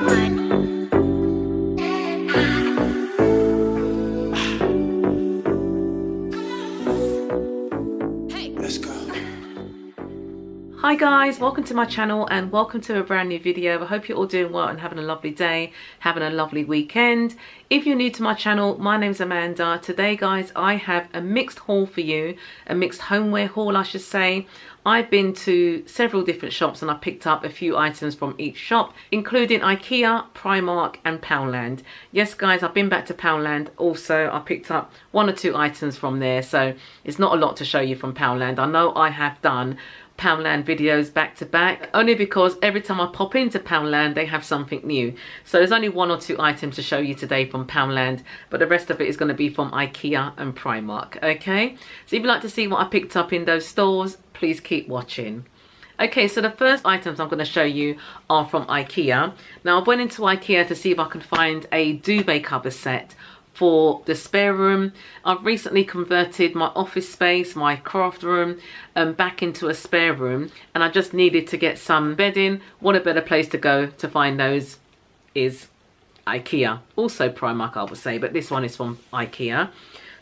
Hi guys, welcome to my channel and welcome to a brand new video. I hope you're all doing well and having a lovely day, having a lovely weekend. If you're new to my channel, my name's Amanda. Today guys, I have a mixed haul for you, a mixed homeware haul I should say. I've been to several different shops and I picked up a few items from each shop, including Ikea, Primark and Poundland. Yes guys, I've been back to Poundland also. I picked up 1 or 2 items from there, so it's not a lot to show you from Poundland. I know I have done Poundland videos back to back only because every time I pop into Poundland they have something new, so there's only 1 or 2 items to show you today from Poundland, but the rest of it is going to be from Ikea and Primark. Okay, so if you'd like to see what I picked up in those stores, please keep watching. Okay, so the first items I'm going to show you are from Ikea. Now I went into Ikea to see if I could find a duvet cover set for the spare room. I've recently converted my office space, my craft room, back into a spare room, and I just needed to get some bedding. What a better place to go to find those is Ikea. Also Primark I would say, but this one is from Ikea.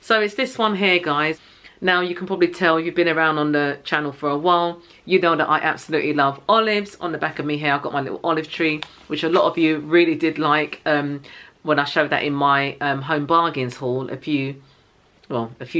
So it's this one here guys. Now you can probably tell, you've been around on the channel for a while, you know that I absolutely love olives. On the back of me here I've got my little olive tree, which a lot of you really did like when I showed that in my home bargains haul a few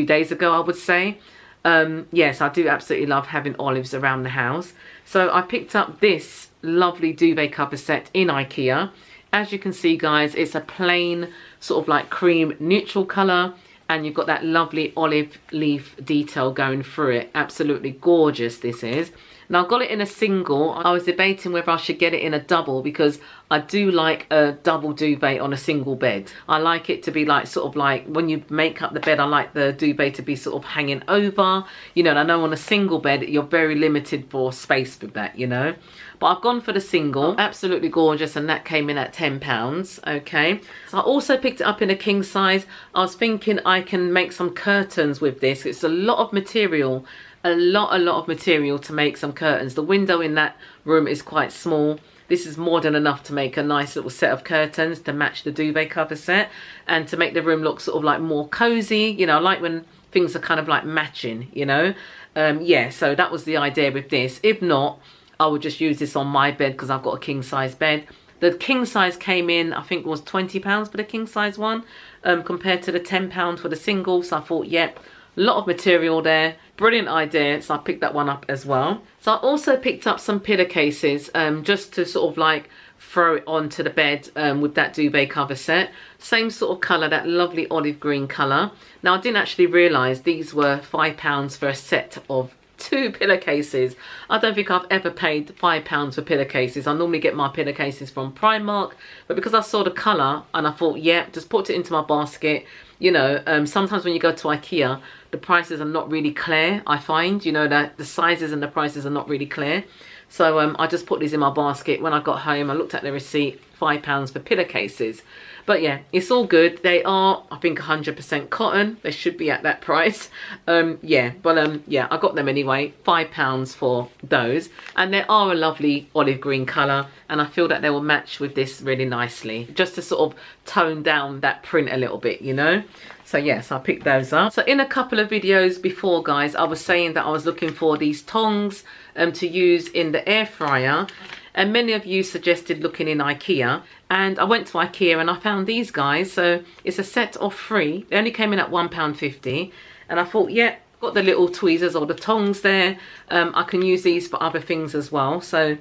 days ago I would say. Yes, I do absolutely love having olives around the house. So I picked up this lovely duvet cover set in Ikea. As you can see guys, it's a plain sort of like cream neutral colour, and you've got that lovely olive leaf detail going through it. Absolutely gorgeous this is. Now I've got it in a single. I was debating whether I should get it in a double because I do like a double duvet on a single bed. I like it to be like sort of like when you make up the bed, I like the duvet to be sort of hanging over, you know, and I know on a single bed you're very limited for space with that, you know. But I've gone for the single. Absolutely gorgeous, and that came in at £10. Okay, so I also picked it up in a king size. I was thinking I can make some curtains with this. It's a lot of material, a lot of material to make some curtains. The window in that room is quite small. This is more than enough to make a nice little set of curtains to match the duvet cover set and to make the room look sort of like more cozy. You know, I like when things are kind of like matching, you know. Yeah, so that was the idea with this. If not, I would just use this on my bed because I've got a king size bed. The king size came in, I think it was £20 for the king size one, compared to the £10 for the single. So I thought, yep, a lot of material there. Brilliant idea. So I picked that one up as well. So I also picked up some pillowcases just to sort of like throw it onto the bed with that duvet cover set. Same sort of colour, that lovely olive green colour. Now I didn't actually realise these were £5 for a set of 2 pillowcases. I don't think I've ever paid £5 for pillowcases. I normally get my pillowcases from Primark, but because I saw the colour and I thought, yeah, just put it into my basket. You know, sometimes when you go to Ikea, the prices are not really clear, I find, you know, that the sizes and the prices are not really clear. So I just put these in my basket. When I got home, I looked at the receipt, £5 for pillowcases. But yeah, it's all good. They are, I think, 100% cotton. They should be at that price. Yeah, but yeah, I got them anyway. £5 for those. And they are a lovely olive green colour. And I feel that they will match with this really nicely. Just to sort of tone down that print a little bit, you know. So yes, I picked those up. So in a couple of videos before, guys, I was saying that I was looking for these tongs to use in the air fryer. And many of you suggested looking in Ikea, and I went to Ikea and I found these guys. So it's a set of 3. They only came in at £1.50, and I thought, yeah, got the little tweezers or the tongs there. I can use these for other things as well. So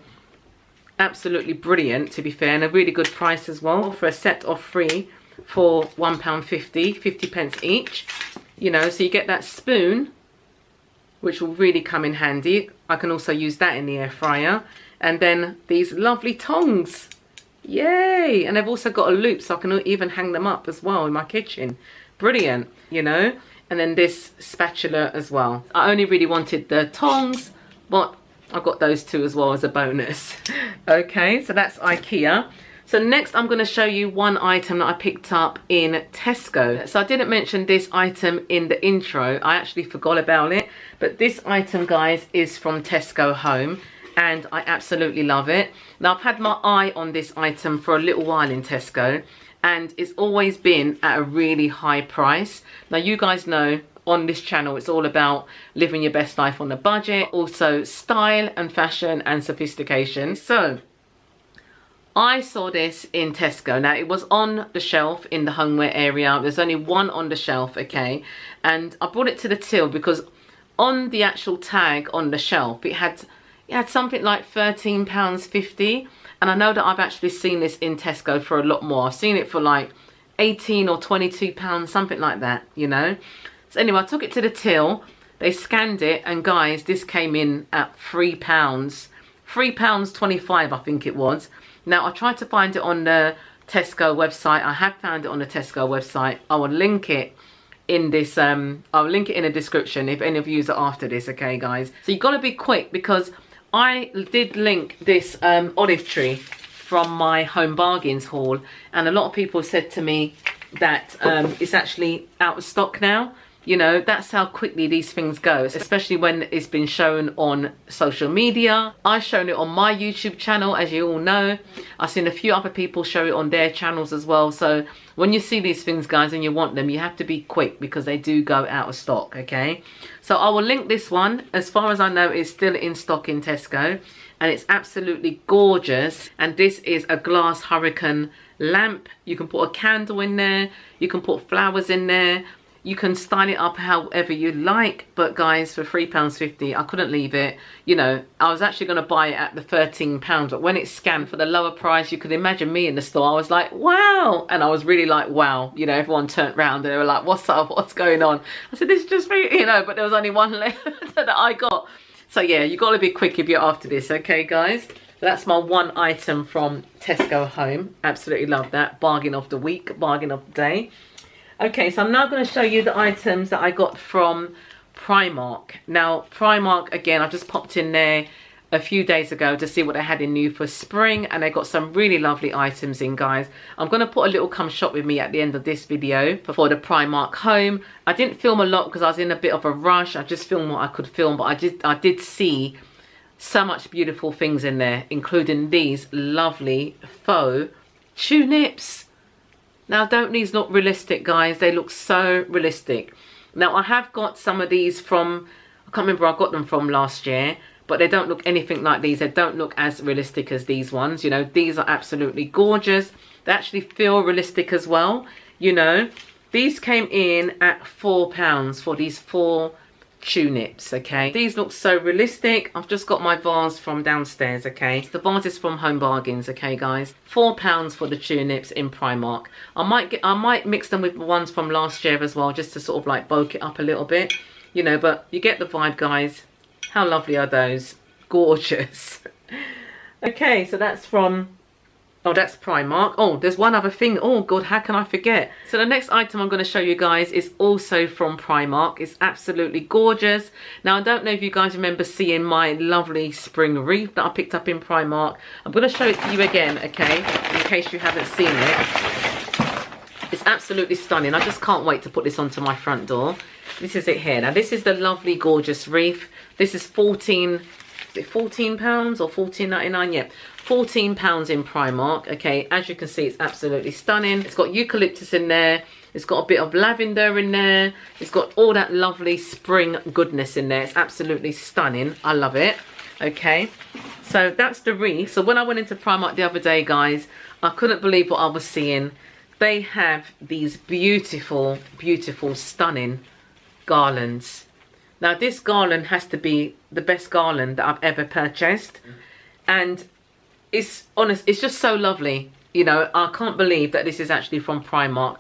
absolutely brilliant, to be fair, and a really good price as well for a set of 3 for £1.50, 50 pence each. You know, so you get that spoon, which will really come in handy. I can also use that in the air fryer. And then these lovely tongs. Yay! And they've also got a loop, so I can even hang them up as well in my kitchen. Brilliant, you know. And then this spatula as well. I only really wanted the tongs, but I got those 2 as well as a bonus. Okay, so that's Ikea. So next I'm going to show you one item that I picked up in Tesco. So I didn't mention this item in the intro. I actually forgot about it. But this item, guys, is from Tesco Home. and I absolutely love it. Now I've had my eye on this item for a little while in Tesco, and it's always been at a really high price. Now you guys know on this channel it's all about living your best life on a budget, also style and fashion and sophistication. So I saw this in Tesco. Now it was on the shelf in the homeware area. There's only one on the shelf, okay, and I brought it to the till because on the actual tag on the shelf it had something like £13.50, and I know that I've actually seen this in Tesco for a lot more. I've seen it for like 18 or 22 pounds, something like that, you know. So anyway, I took it to the till, they scanned it, and guys, this came in at £3.25, I think it was. Now I tried to find it on the Tesco website. I have found it on the Tesco website. I will link it in this I'll link it in the description if any of you are after this, okay guys. So you've got to be quick, because I did link this olive tree from my Home Bargains haul, and a lot of people said to me that it's actually out of stock now. You know, that's how quickly these things go, especially when it's been shown on social media. I've shown it on my YouTube channel, as you all know. I've seen a few other people show it on their channels as well. So when you see these things, guys, and you want them, you have to be quick, because they do go out of stock, okay? So I will link this one. As far as I know, it's still in stock in Tesco, and it's absolutely gorgeous. And this is a glass Hurriane lamp. You can put a candle in there, you can put flowers in there, you can style it up however you like. But guys, for £3.50, I couldn't leave it. You know, I was actually going to buy it at the £13, but when it's scanned for the lower price, you could imagine me in the store. I was like, wow. And I was really like, wow. You know, everyone turned around and they were like, what's up? What's going on? I said, this is just for, you know, but there was only one left that I got. So yeah, you got to be quick if you're after this, okay guys? That's my one item from Tesco Home. Absolutely love that. Bargain of the week, bargain of the day. Okay, so I'm now going to show you the items that I got from Primark. Now, Primark, again, I just popped in there a few days ago to see what they had in new for spring, and they got some really lovely items in, guys. I'm going to put a little come shop with me at the end of this video for the Primark home. I didn't film a lot because I was in a bit of a rush. I just filmed what I could film, but I did see so much beautiful things in there, including these lovely faux tulips. Now, don't these look realistic, guys? They look so realistic. Now, I have got some of these from, I can't remember where I got them from last year, but they don't look anything like these. They don't look as realistic as these ones. You know, these are absolutely gorgeous. They actually feel realistic as well. You know, these came in at £4 for these 4 tulips, okay? These look so realistic. I've just got my vase from downstairs, okay? The vase is from Home Bargains, okay guys? £4 for the tulips in Primark. I might mix them with the ones from last year as well, just to sort of like bulk it up a little bit, you know, but you get the vibe, guys. How lovely are those? Gorgeous. Okay, so that's from, oh, that's Primark. Oh, there's one other thing. Oh god, how can I forget? So the next item I'm going to show you guys is also from Primark. It's absolutely gorgeous. Now, I don't know if you guys remember seeing my lovely spring wreath that I picked up in Primark. I'm going to show it to you again, okay, in case you haven't seen it. It's absolutely stunning. I just can't wait to put this onto my front door. This is it here. Now, this is the lovely, gorgeous wreath. This is £14 or £14.99? Yeah, £14 in Primark. Okay, as you can see, it's absolutely stunning. It's got eucalyptus in there. It's got a bit of lavender in there. It's got all that lovely spring goodness in there. It's absolutely stunning. I love it. Okay, so that's the wreath. So when I went into Primark the other day, guys, I couldn't believe what I was seeing. They have these beautiful, beautiful, stunning garlands. Now, this garland has to be the best garland that I've ever purchased, and it's honest, it's just so lovely. You know, I can't believe that this is actually from Primark.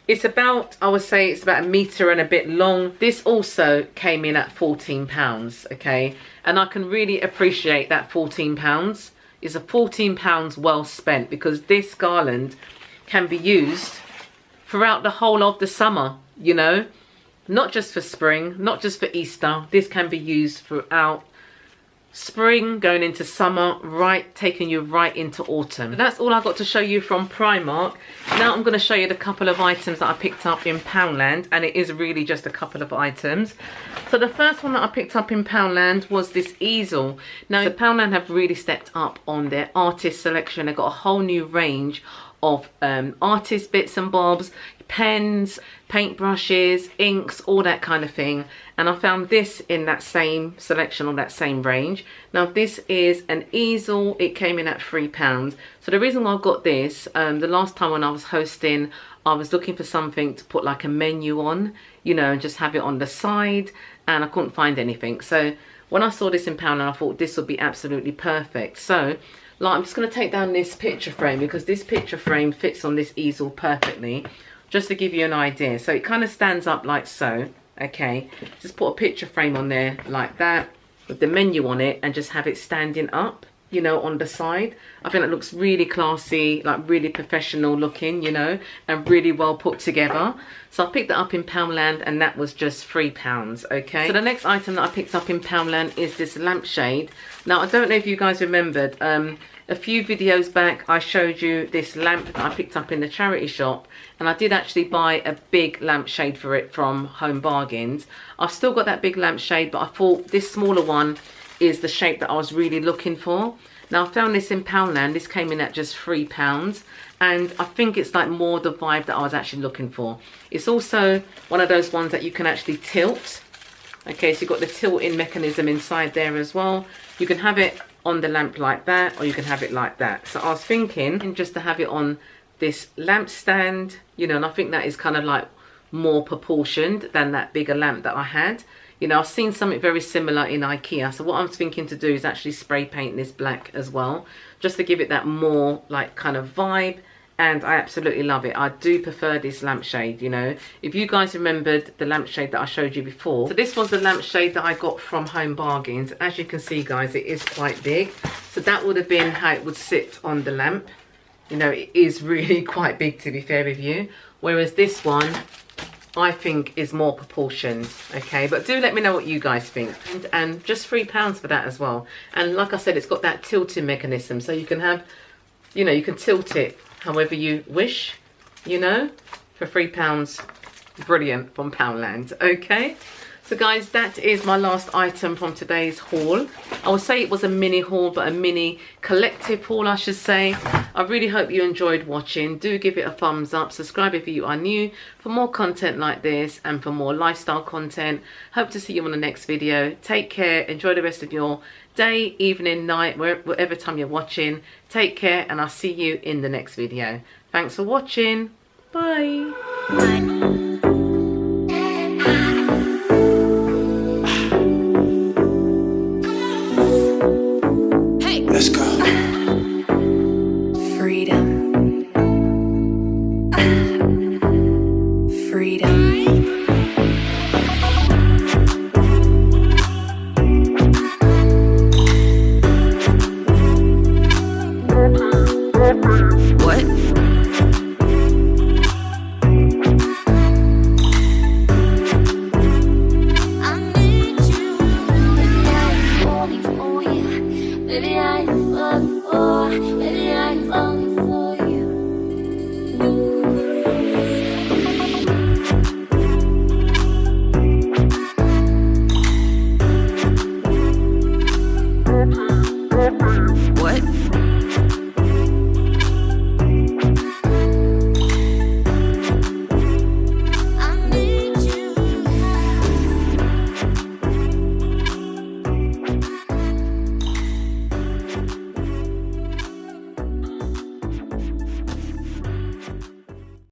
It's about, I would say it's about 1 meter and a bit long. This also came in at £14, okay, and I can really appreciate that £14 is a £14 well spent, because this garland can be used throughout the whole of the summer, you know. Not just for spring, not just for Easter. This can be used throughout spring going into summer, right, taking you right into autumn. So that's all I got to show you from Primark. Now I'm going to show you the couple of items that I picked up in Poundland, and it is really just a couple of items. So the first one that I picked up in Poundland was this easel. Now the Poundland have really stepped up on their artist selection. They've got a whole new range of artist bits and bobs, pens, paintbrushes, inks, all that kind of thing. And I found this in that same selection, or that same range. Now this is an easel. It came in at £3. So the reason why I got this, the last time when I was hosting, I was looking for something to put like a menu on, you know, and just have it on the side, and I couldn't find anything. So when I saw this in Poundland, I thought this would be absolutely perfect. So like, I'm just going to take down this picture frame, because this picture frame fits on this easel perfectly, just to give you an idea. So it kind of stands up like so. Okay, just put a picture frame on there like that with the menu on it, and just have it standing up, you know, on the side. I think it looks really classy, like really professional looking, you know, and really well put together. So I picked that up in Poundland, and that was just £3. Okay, so the next item that I picked up in Poundland is this lampshade. Now I don't know if you guys remembered, a few videos back I showed you this lamp that I picked up in the charity shop, and I did actually buy a big lampshade for it from Home Bargains. I've still got that big lampshade, but I thought this smaller one is the shape that I was really looking for. Now I found this in Poundland. This came in at just £3, and I think it's like more the vibe that I was actually looking for. It's also one of those ones that you can actually tilt. Okay, so you've got the tilt-in mechanism inside there as well. You can have it on the lamp like that, or you can have it like that. So I was thinking just to have it on this lamp stand, you know, and I think that is kind of like more proportioned than that bigger lamp that I had. You know, I've seen something very similar in Ikea. So what I'm thinking to do is actually spray paint this black as well, just to give it that more like kind of vibe. And I absolutely love it. I do prefer this lampshade, you know. If you guys remembered the lampshade that I showed you before. So this was the lampshade that I got from Home Bargains. As you can see, guys, it is quite big. So that would have been how it would sit on the lamp. You know, it is really quite big, to be fair with you. Whereas this one, I think, is more proportioned. Okay, but do let me know what you guys think. And just £3 for that as well. And like I said, it's got that tilting mechanism. So you can have, you know, you can tilt it however you wish, you know, for £3. Brilliant, from Poundland. Okay, so guys, that is my last item from today's haul. I would say it was a mini haul, but a mini collective haul, I should say. I really hope you enjoyed watching. Do give it a thumbs up, subscribe if you are new for more content like this, and for more lifestyle content. Hope to see you on the next video. Take care, enjoy the rest of your day, evening, night, whatever time you're watching. Take care, and I'll see you in the next video. Thanks for watching. Bye.